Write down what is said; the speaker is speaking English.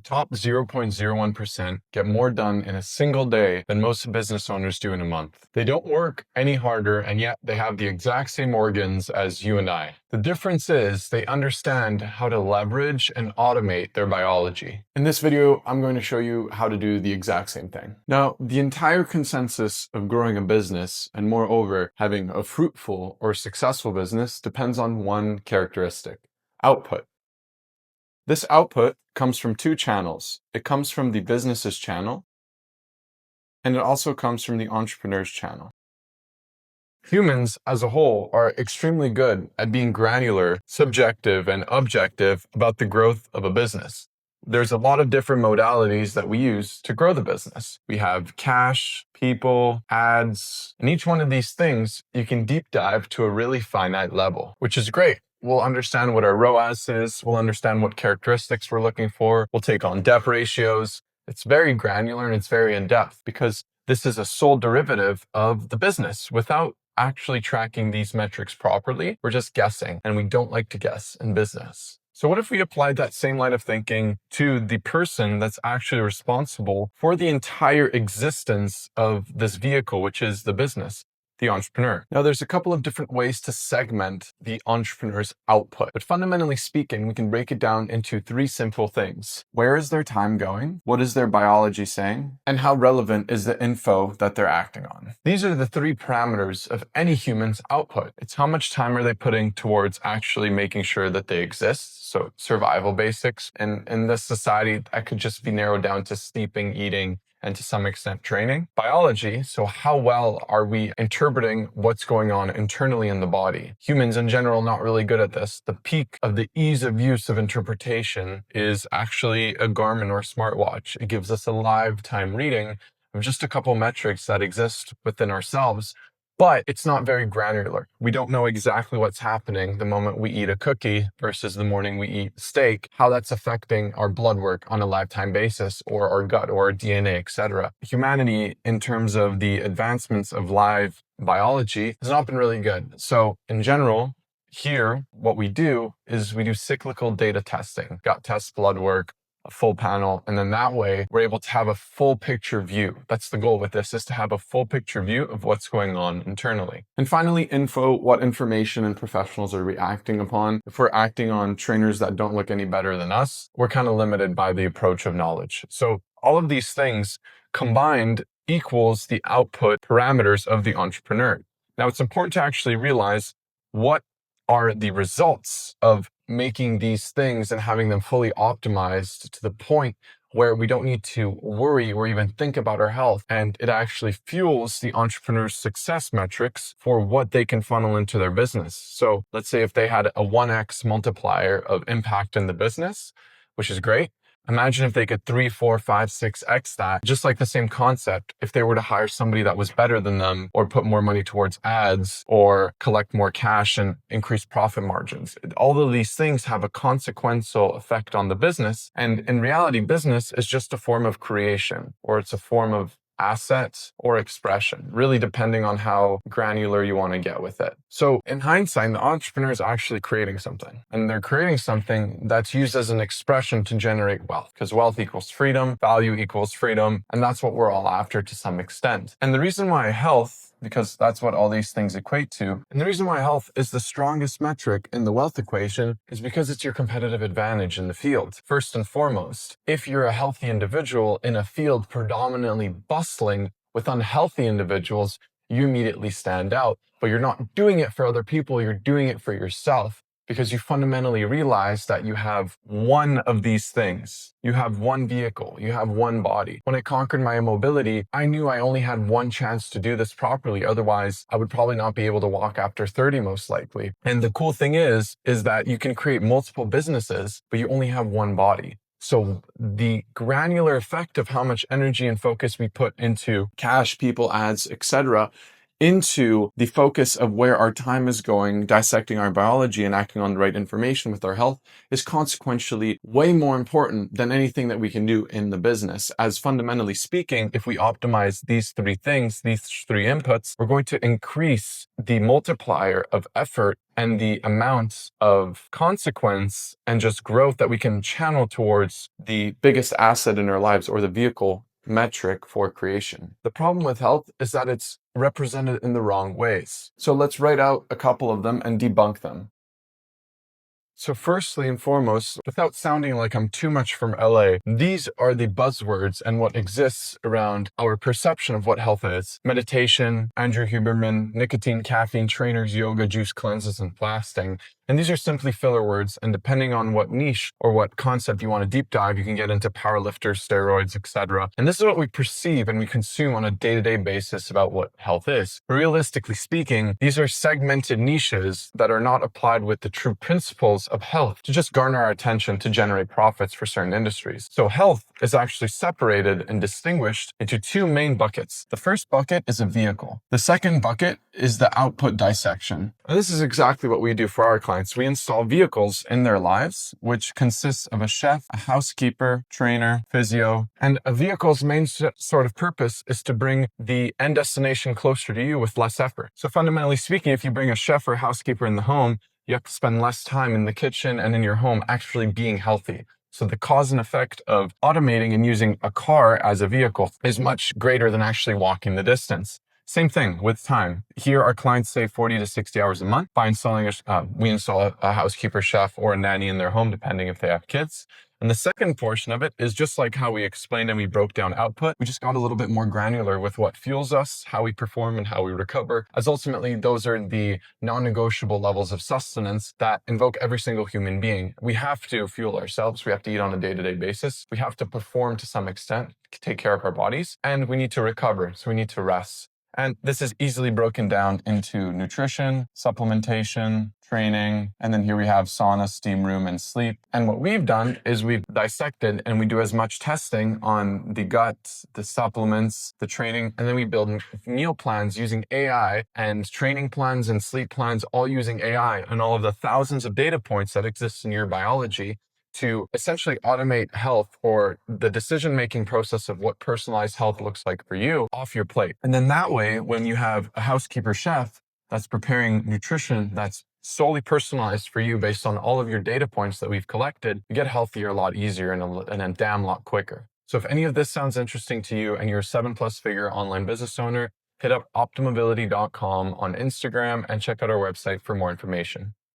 top 0.01% get more done in a single day than most business owners do in a month. They don't work any harder, and yet they have the exact same organs as you and I. The difference is they understand how to leverage and automate their biology. In this video, I'm going to show you how to do the exact same thing. Now, the entire consensus of growing a business, and moreover, having a fruitful or successful business, depends on one characteristic: output. This output comes from two channels. It comes from the business's channel, and it also comes from the entrepreneur's channel. Humans as a whole are extremely good at being granular, subjective, and objective about the growth of a business. There's a lot of different modalities that we use to grow the business. We have cash, people, ads, and each one of these things you can deep dive to a really finite level, which is great. We'll understand what our ROAS is. We'll understand what characteristics we're looking for. We'll take on depth ratios. It's very granular and it's very in-depth because this is a sole derivative of the business. Without actually tracking these metrics properly, we're just guessing, and we don't like to guess in business. So what if we applied that same line of thinking to the person that's actually responsible for the entire existence of this vehicle, which is the business? The entrepreneur. Now, there's a couple of different ways to segment the entrepreneur's output, but fundamentally speaking, we can break it down into three simple things. Where is their time going? What is their biology saying? And how relevant is the info that they're acting on? These are the three parameters of any human's output. It's how much time are they putting towards actually making sure that they exist. So survival basics. And in this society, that could just be narrowed down to sleeping, eating, and to some extent training. Biology, so how well are we interpreting what's going on internally in the body? Humans in general not really good at this. The peak of the ease of use of interpretation is actually a Garmin or smartwatch. It gives us a live time reading of just a couple metrics that exist within ourselves, but it's not very granular. We don't know exactly what's happening the moment we eat a cookie versus the morning we eat steak, how that's affecting our blood work on a lifetime basis, or our gut or our DNA, etc. Humanity, in terms of the advancements of live biology, has not been really good. So in general, here, what we do is we do cyclical data testing, gut tests, blood work, a full panel, and then that way we're able to have a full picture view. That's the goal with this, is to have a full picture view of what's going on internally. And finally, info: what information and professionals are we acting upon? If we're acting on trainers that don't look any better than us, we're kind of limited by the approach of knowledge. So all of these things combined equals the output parameters of the entrepreneur. Now, it's important to actually realize what are the results of making these things and having them fully optimized to the point where we don't need to worry or even think about our health. And it actually fuels the entrepreneur's success metrics for what they can funnel into their business. So let's say if they had a 1x multiplier of impact in the business, which is great. Imagine if they could 3, 4, 5, 6x that, just like the same concept, if they were to hire somebody that was better than them, or put more money towards ads, or collect more cash and increase profit margins. All of these things have a consequential effect on the business. And in reality, business is just a form of creation, or it's a form of assets or expression, really depending on how granular you want to get with it. So in hindsight, the entrepreneur is actually creating something, and they're creating something that's used as an expression to generate wealth, because wealth equals freedom, value equals freedom, and that's what we're all after to some extent. And the reason why health, because that's what all these things equate to. And the reason why health is the strongest metric in the wealth equation is because it's your competitive advantage in the field. First and foremost, if you're a healthy individual in a field predominantly bustling with unhealthy individuals, you immediately stand out. But you're not doing it for other people, you're doing it for yourself, because you fundamentally realize that you have one of these things. You have one vehicle, you have one body. When I conquered my immobility, I knew I only had one chance to do this properly. Otherwise, I would probably not be able to walk after 30 most likely. And the cool thing is that you can create multiple businesses, but you only have one body. So the granular effect of how much energy and focus we put into cash, people, ads, etc., into the focus of where our time is going, dissecting our biology and acting on the right information with our health is consequentially way more important than anything that we can do in the business. As fundamentally speaking, if we optimize these three things, these three inputs, we're going to increase the multiplier of effort and the amount of consequence and just growth that we can channel towards the biggest asset in our lives, or the vehicle metric for creation. The problem with health is that it's represented in the wrong ways. So let's write out a couple of them and debunk them. So firstly and foremost, without sounding like I'm too much from LA, these are the buzzwords and what exists around our perception of what health is. Meditation, Andrew Huberman, nicotine, caffeine, trainers, yoga, juice cleanses, and fasting. And these are simply filler words, and depending on what niche or what concept you want to deep dive, you can get into powerlifters, steroids, etc. And this is what we perceive and we consume on a day-to-day basis about what health is. Realistically speaking, these are segmented niches that are not applied with the true principles of health to just garner our attention to generate profits for certain industries. So health is actually separated and distinguished into two main buckets. The first bucket is a vehicle. The second bucket is the output dissection. And this is exactly what we do for our clients. We install vehicles in their lives, which consists of a chef, a housekeeper, trainer, physio, and a vehicle's main sort of purpose is to bring the end destination closer to you with less effort. So fundamentally speaking, if you bring a chef or housekeeper in the home, you have to spend less time in the kitchen and in your home actually being healthy. So the cause and effect of automating and using a car as a vehicle is much greater than actually walking the distance. Same thing with time. Here, our clients save 40 to 60 hours a month by installing we install a housekeeper, chef, or a nanny in their home, depending if they have kids. And the second portion of it is just like how we explained and we broke down output. We just got a little bit more granular with what fuels us, how we perform, and how we recover, as ultimately those are the non-negotiable levels of sustenance that invoke every single human being. We have to fuel ourselves. We have to eat on a day-to-day basis. We have to perform to some extent, take care of our bodies, and we need to recover. So we need to rest. And this is easily broken down into nutrition, supplementation, training, and then here we have sauna, steam room, and sleep. And what we've done is we've dissected and we do as much testing on the gut, the supplements, the training, and then we build meal plans using AI and training plans and sleep plans, all using AI and all of the thousands of data points that exist in your biology to essentially automate health, or the decision-making process of what personalized health looks like for you, off your plate. And then that way, when you have a housekeeper chef that's preparing nutrition that's solely personalized for you based on all of your data points that we've collected, you get healthier a lot easier and a damn lot quicker. So if any of this sounds interesting to you and you're a 7+ figure online business owner, hit up optimobility.com on Instagram and check out our website for more information.